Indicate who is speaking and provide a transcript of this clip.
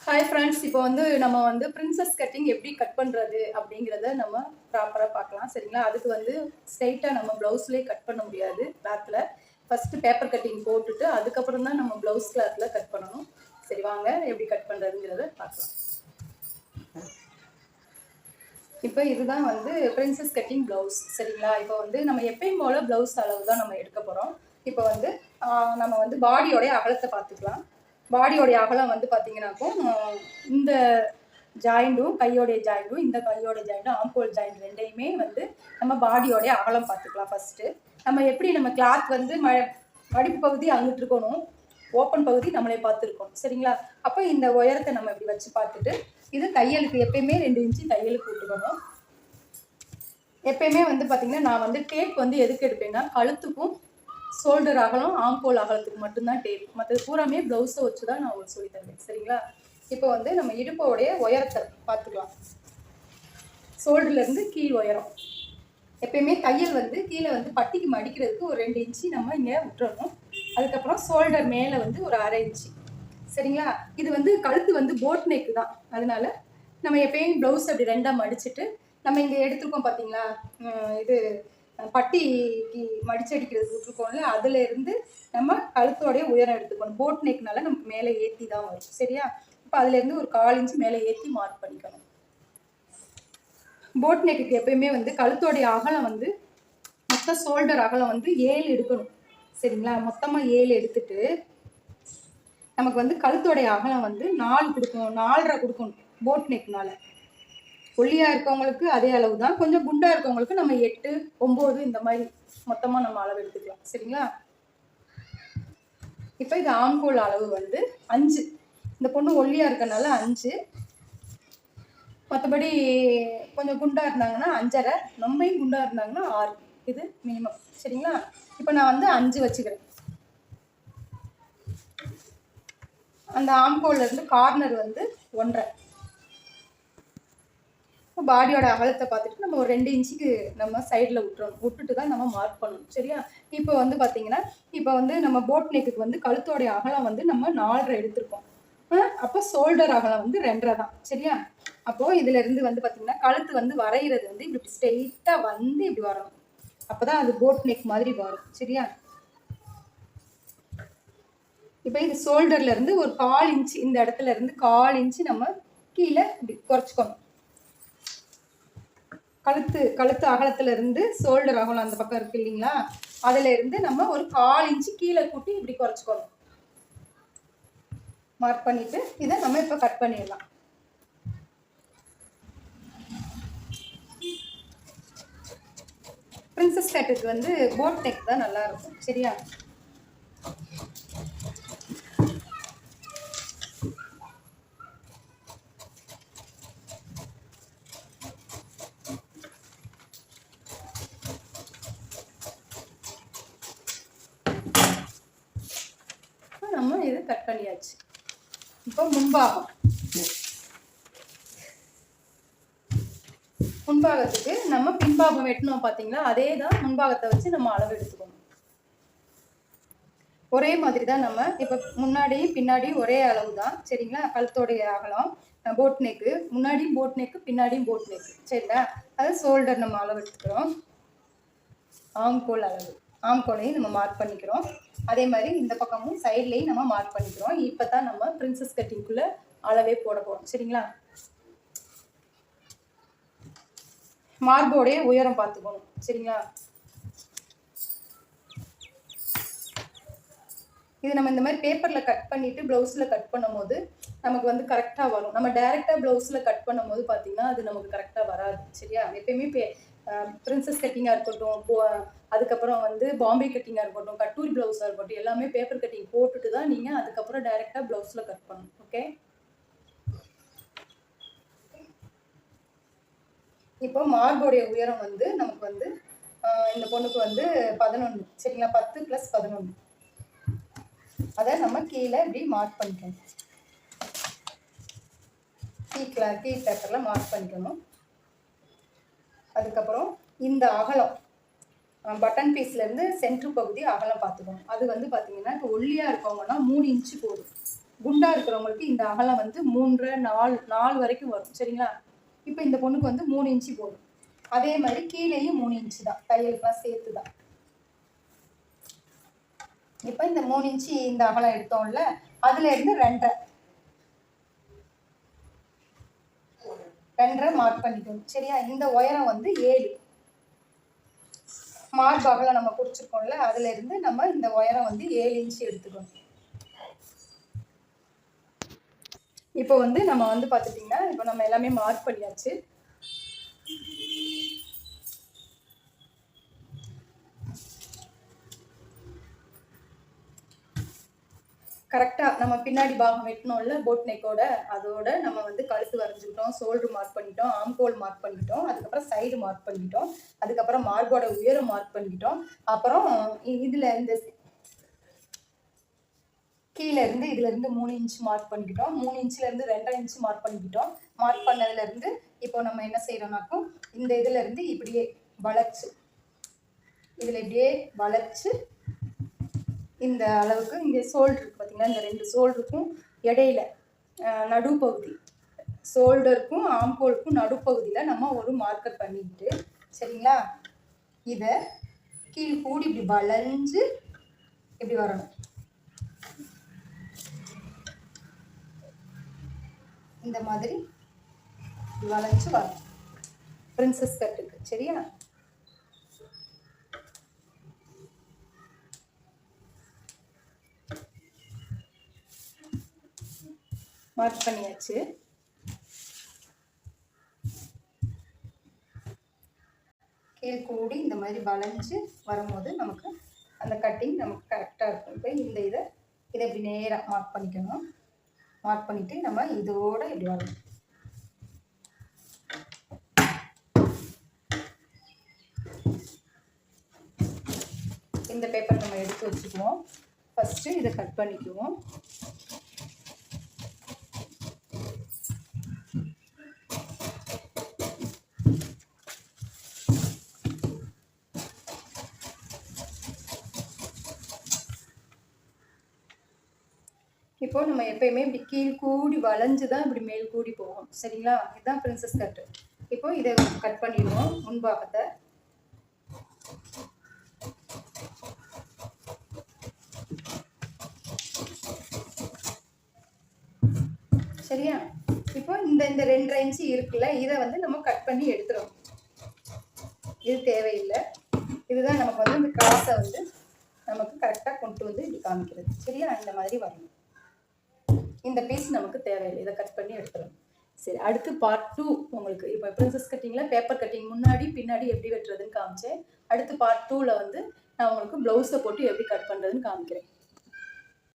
Speaker 1: Hi friends, இப்போ நம்ம princess cutting எப்படி கட் பண்ணுறது அப்படிங்கிறத நம்ம ப்ராப்பராக பார்க்கலாம். சரிங்களா? அதுக்கு ஸ்ட்ரைட்டாக நம்ம ப்ளவுஸ்லேயே கட் பண்ண முடியாது. கிளாத்தில் ஃபஸ்ட்டு பேப்பர் கட்டிங் போட்டுட்டு அதுக்கப்புறம் தான் நம்ம ப்ளவுஸ் கிளாத்தில் கட் பண்ணணும். சரி, வாங்க எப்படி கட் பண்ணுறதுங்கிறத பார்க்கலாம். இப்போ இதுதான் பிரின்சஸ் கட்டிங் ப்ளவுஸ். சரிங்களா? இப்போ நம்ம எப்பயும் போல் ப்ளவுஸ் அளவு தான் நம்ம எடுக்க போகிறோம். இப்போ நம்ம பாடியோடைய அகலத்தை பார்த்துக்கலாம். பாடியோடைய அகலம் பார்த்தீங்கன்னாக்கும் இந்த ஜாயிண்ட்டும் கையோடைய ஜாயிண்ட்டும் இந்த கையோடைய ஜாயிண்ட்டும் ஆம்போல் ஜாயிண்ட் ரெண்டையுமே நம்ம பாடியோடைய அகலம் பார்த்துக்கலாம். ஃபஸ்ட்டு நம்ம கிளாத் மடிப்பு பகுதி அங்கிட்டு இருக்கணும், ஓப்பன் பகுதி நம்மளே பார்த்துருக்கோம். சரிங்களா? அப்போ இந்த உயரத்தை நம்ம இப்படி வச்சு பார்த்துட்டு இது தையலுக்கு எப்பயுமே 2 இன்ச்சு தையலுக்கு விட்டுக்கணும். எப்பயுமே பார்த்தீங்கன்னா நான் டேப் எதுக்கு எடுப்பேன்னா கழுத்துக்கும் ஷோல்டர் அகலம் ஆம்போல் அகலத்துக்கு மட்டும்தான் டேப். மற்றது பூராமே ப்ளவுஸை வச்சு தான் நான் உங்களுக்கு சொல்லி தருவேன். சரிங்களா? இப்போ நம்ம இடுப்போடைய உயரத்தை பார்த்துக்கலாம். ஷோல்டர்லேருந்து கீழ் உயரம் எப்பயுமே தையல் கீழே பட்டிக்கு மடிக்கிறதுக்கு ஒரு 2 இன்ச்சு நம்ம இங்கே விட்டுறணும். அதுக்கப்புறம் ஷோல்டர் மேலே ஒரு 1/2 இன்ச்சு. சரிங்களா? இது கழுத்து போட் நெக்கு தான். அதனால நம்ம எப்பயும் ப்ளவுஸ் அப்படி 2ஆக மடிச்சுட்டு நம்ம இங்கே எடுத்துருக்கோம் பார்த்தீங்களா, இது பட்டிக்கு மடிச்சடிக்கிறது விட்டுருக்கோம்ல, அதுல இருந்து நம்ம கழுத்தோடைய உயரம் எடுத்துக்கணும். போட் நெக்னால நமக்கு மேலே ஏற்றி தான் வரும். சரியா? இப்போ அதுலேருந்து ஒரு 1/4 இன்ச்சு மேலே ஏற்றி மார்க் பண்ணிக்கணும். போட் நெக்குக்கு எப்பயுமே கழுத்தோடைய அகலம் மொத்தம் ஷோல்டர் அகலம் 7 எடுக்கணும். சரிங்களா? மொத்தமாக 7 எடுத்துட்டு நமக்கு கழுத்தோடைய அகலம் 4 கொடுக்கணும், 4.5 கொடுக்கணும். போட் நெக்னால ஒல்லியாக இருக்கவங்களுக்கு அதே அளவு தான், கொஞ்சம் குண்டாக இருக்கவங்களுக்கு நம்ம 8, 9 இந்த மாதிரி மொத்தமாக நம்ம அளவு எடுத்துக்கலாம். சரிங்களா? இப்போ இது ஆம்கோல் அளவு 5. இந்த பொண்ணு ஒல்லியாக இருக்கனால 5, மற்றபடி கொஞ்சம் குண்டாக இருந்தாங்கன்னா 5.5, ரொம்பையும் குண்டாக இருந்தாங்கன்னா 6. இது மினிமம். சரிங்களா? இப்போ நான் 5 வச்சுக்கிறேன். அந்த ஆம்கோல்லேருந்து கார்னர் 1.5. பாடியோட அகலத்தை பார்த்துட்டு நம்ம ஒரு 2 இன்ச்சுக்கு நம்ம சைடில் விட்டுட்டு தான் நம்ம மார்க் பண்ணணும். சரியா? இப்போ பார்த்தீங்கன்னா இப்போ நம்ம போட் நெக்குக்கு கழுத்தோடைய அகலம் நம்ம 4.5 எடுத்திருக்கோம். அப்போ ஷோல்டர் அகலம் 2.5 தான். சரியா? அப்போது இதில் இருந்து பார்த்தீங்கன்னா கழுத்து வரைகிறது இப்படி ஸ்ட்ரெயிட்டாக இப்படி வரணும். அப்போ தான் அது போட் நெக் மாதிரி வரும். சரியா? இப்போ இது ஷோல்டர்லேருந்து ஒரு 1/4 இன்ச்சு, இந்த இடத்துல இருந்து 1/4 இன்ச்சு நம்ம கீழே இப்படி குறைச்சிக்கணும். கழுத்து அகலத்துல இருந்து ஷோல்டர் அகலம் அந்த பக்கம் இருக்கு இல்லைங்களா, அதுல இருந்து நம்ம ஒரு 1/4 இன்ச்சு கீழே கூட்டி இப்படி குறைச்சிக்கணும். மார்க் பண்ணிட்டு இதை நம்ம இப்ப கட் பண்ணிடலாம். பிரின்சஸ் கட்டுக்கு போட் நெக் தான் நல்லா இருக்கும். சரியா? நம்ம இதை கட் பண்ணியாச்சு. இப்போ முன்பாகத்துக்கு நம்ம பின்பாகம் வெட்டணும் பார்த்தீங்களா, அதே தான் முன்பாகத்தை வச்சு நம்ம அளவு எடுத்துக்கணும். ஒரே மாதிரி தான் நம்ம இப்போ முன்னாடியும் பின்னாடியும் ஒரே அளவு தான். சரிங்களா? கழுத்தோடைய அகலம் போட் நெக்கு, முன்னாடியும் போட் நெக்கு பின்னாடியும் போட் நெக்கு. சரிங்களா? அது ஷோல்டர் நம்ம அளவு எடுத்துக்கிறோம். ஆம்கோல் அளவு, ஆம்கோலையும் நம்ம மார்க் பண்ணிக்கிறோம். அதே மாதிரி இந்த பக்கமும் சைட்லையும் நம்ம மார்க் பண்ணிக்கிறோம். இப்போ தான் நம்ம பிரின்சஸ் கட்டிங்குள்ளே அளவே போட போகிறோம். சரிங்களா? மார்போடைய உயரம் பார்த்துக்கணும். சரிங்களா? இது நம்ம இந்த மாதிரி பேப்பரில் கட் பண்ணிவிட்டு ப்ளவுஸில் கட் பண்ணும்போது நமக்கு கரெக்டாக வரும். நம்ம டைரெக்டாக ப்ளவுஸில் கட் பண்ணும்போது பார்த்தீங்கன்னா அது நமக்கு கரெக்டாக வராது. சரியா? எப்பயுமே பிரின்சஸ் கட்டிங்காக இருக்கட்டும், அதுக்கப்புறம் பாம்பே கட்டிங்காக இருக்கட்டும், கட்டூரி ப்ளவுஸாக இருக்கட்டும், எல்லாமே பேப்பர் கட்டிங் போட்டுட்டு தான் நீங்கள் அதுக்கப்புறம் டைரெக்டாக ப்ளவுஸில் கட் பண்ணணும். ஓகே? இப்போ மார்போடைய உயரம் நமக்கு இந்த பொண்ணுக்கு 11. சரிங்களா? 10 + 11. அதை நம்ம கீழே இப்படி மார்க் பண்ணிக்கணும். கீ பேப்பரில் மார்க் பண்ணிக்கணும். அதுக்கப்புறம் இந்த அகலம் பட்டன் பீஸ்லேருந்து சென்ட்ரு பகுதி அகலம் பார்த்துக்கணும். அது பார்த்தீங்கன்னா இப்போ ஒல்லியாக இருக்கவங்கன்னா 3 இன்ச்சு போதும். குண்டா இருக்கிறவங்களுக்கு இந்த அகலம் வந்து 3 4 வரைக்கும் வரும். சரிங்களா? இப்போ இந்த பொண்ணுக்கு வந்து 3 இன்ச்சு போதும். அதே மாதிரி கீழேயும் 3 இன்ச்சு தான், தையலுக்குலாம் சேர்த்து தான். இப்போ இந்த 3 இன்ச்சு இந்த அகலம் எடுத்தோம்ல, அதுல இருந்து 2.5 மார்க் பண்ணிக்கணும். சரியா? இந்த உயரம் வந்து 7 மார்க் அகலம் நம்ம குறிச்சிருக்கோம்ல, அதுல இருந்து நம்ம இந்த உயரம் வந்து 7 இன்ச்சு எடுத்துக்கணும். இப்போ வந்து நம்ம வந்து பார்த்துட்டிங்கன்னா, இப்போ நம்ம எல்லாமே மார்க் பண்ணியாச்சு. கரெக்டாக நம்ம பின்னாடி பாகம் வெட்டணும்ல போட் நெக்கோட, அதோட நம்ம வந்து கழுத்து வரைஞ்சிக்கிட்டோம், ஷோல்டர் மார்க் பண்ணிட்டோம், ஆம்கோல் மார்க் பண்ணிட்டோம், அதுக்கப்புறம் சைடு மார்க் பண்ணிட்டோம், அதுக்கப்புறம் மார்போட உயரம் மார்க் பண்ணிட்டோம். அப்புறம் இதில் இந்த கீழே இருந்து இதுல இருந்து 3 இன்ச் மார்க் பண்ணிக்கிட்டோம், 3 இன்ச்ல இருந்து 2.5 இன்ச் மார்க் பண்ணிக்கிட்டோம். மார்க் பண்ணதுல இருந்து இப்போ நம்ம என்ன செய்யறோம்னாக்கும், இந்த இதுல இருந்து இப்படியே வளைச்சு, இதுல இப்படியே வளைச்சு இந்த அளவுக்கு இங்கே ஷோல்டர் இருக்கு பார்த்தீங்கன்னா, இந்த 2 ஷோல்டருக்கும் இடையில நடுப்பகுதி, ஷோல்டருக்கும் ஆம்கோலுக்கும் நடுப்பகுதியில் நம்ம ஒரு மார்க்கர் பண்ணிக்கிட்டு, சரிங்களா, இதை கீழ் கூடி இப்படி வளைஞ்சு இப்படி வரணும். இந்த மாதிரி வளைச்சு வரணும் பிரின்சஸ் கட்டுக்கு. சரியா? மார்க் பண்ணியாச்சு. கீழ் கூடி இந்த மாதிரி வளைஞ்சு வரும்போது நமக்கு அந்த கட்டிங் நமக்கு கரெக்டாக இருக்கும். இப்போ இதை இப்படி நேராக மார்க் பண்ணிக்கணும். மார்க் பண்ணிவிட்டு நம்ம இதோட இப்படி வரணும். இந்த பேப்பர் நம்ம எடுத்து வச்சுக்குவோம். ஃபஸ்ட்டு இதை கட் பண்ணிக்குவோம். இப்போ நம்ம எப்பயுமே இப்படி கீழ் கூடி வளைஞ்சு தான் இப்படி மேல் கூடி போகும். சரிங்களா? இதுதான் பிரின்சஸ் கட்டு. இப்போ இதை கட் பண்ணிடுவோம் முன்பாகத்தை. சரியா? இப்போ இந்த 2.5 இன்ச்சு இருக்குல்ல, இதை வந்து நம்ம கட் பண்ணி எடுத்துரும். இது தேவையில்லை. இதுதான் நமக்கு வந்து இந்த கிராஸை வந்து நமக்கு கரெக்டாக கொண்டு வந்து இப்படி காமிக்கிறது. சரியா? இந்த மாதிரி வரணும். இந்த பீஸ் நமக்கு தேவையில்லை, இதை கட் பண்ணி எடுத்துரும். சரி, அடுத்து பார்ட் 2 உங்களுக்கு. இப்போ பிரின்சஸ் கட்டிங்கில் பேப்பர் கட்டிங் முன்னாடி பின்னாடி எப்படி வெட்டுறதுன்னு காமிச்சேன். அடுத்து பார்ட் 2ல் வந்து நான் உங்களுக்கு ப்ளவுஸை போட்டு எப்படி கட் பண்ணுறதுன்னு காமிக்கிறேன்.